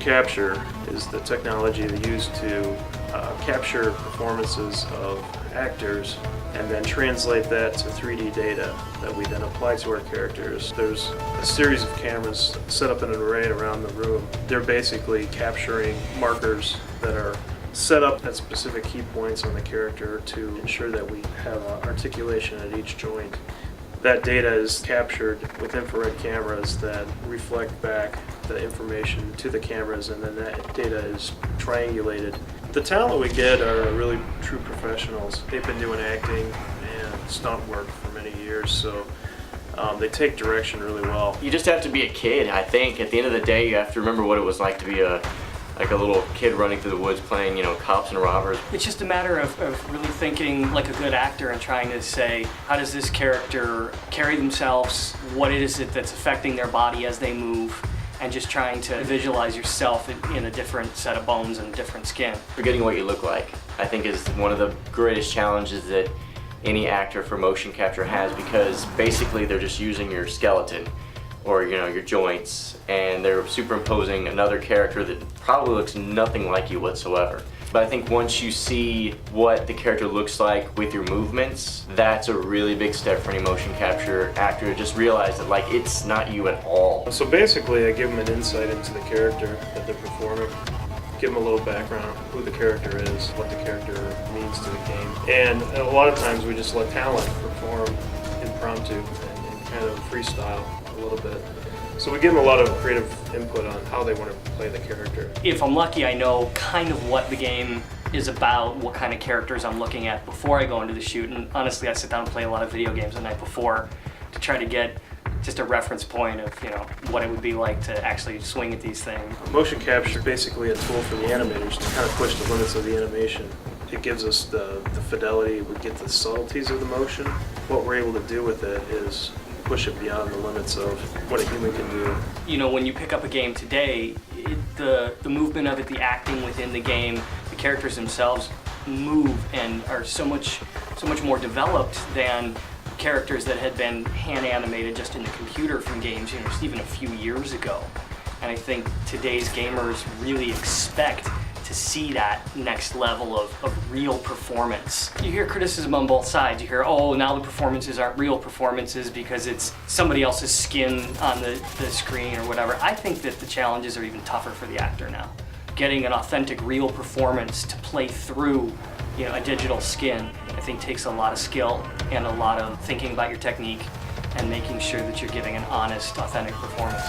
capture is the technology they use to capture performances of actors and then translate that to 3D data that we then apply to our characters. There's a series of cameras set up in an array around the room. They're basically capturing markers that are set up at specific key points on the character to ensure that we have articulation at each joint. That data is captured with infrared cameras that reflect back the information to the cameras, and then that data is triangulated. The talent we get are really true professionals. They've been doing acting and stunt work for many years, so they take direction really well. You just have to be a kid, I think. At the end of the day, you have to remember what it was like to be a little kid running through the woods playing, cops and robbers. It's just a matter of really thinking like a good actor and trying to say, how does this character carry themselves? What is it that's affecting their body as they move? And just trying to visualize yourself in a different set of bones and different skin. Forgetting what you look like, I think, is one of the greatest challenges that any actor for motion capture has, because basically they're just using your skeleton or your joints, and they're superimposing another character that probably looks nothing like you whatsoever. But I think once you see what the character looks like with your movements, that's a really big step for any motion capture actor to just realize that it's not you at all. So basically I give them an insight into the character that they're performing, give them a little background, who the character is, what the character means to the game. And a lot of times we just let talent perform impromptu and kind of freestyle a little bit. So we give them a lot of creative input on how they want to play the character. If I'm lucky, I know kind of what the game is about, what kind of characters I'm looking at before I go into the shoot. And honestly, I sit down and play a lot of video games the night before to try to get just a reference point of what it would be like to actually swing at these things. Motion capture is basically a tool for the animators to kind of push the limits of the animation. It gives us the fidelity, we get the subtleties of the motion. What we're able to do with it is push it beyond the limits of what a human can do. When you pick up a game today, the movement of it, the acting within the game, the characters themselves move and are so much more developed than characters that had been hand animated just in the computer from games, even a few years ago. And I think today's gamers really expect to see that next level of real performance. You hear criticism on both sides. You hear, oh, now the performances aren't real performances because it's somebody else's skin on the screen or whatever. I think that the challenges are even tougher for the actor now. Getting an authentic, real performance to play through a digital skin, I think takes a lot of skill and a lot of thinking about your technique and making sure that you're giving an honest, authentic performance.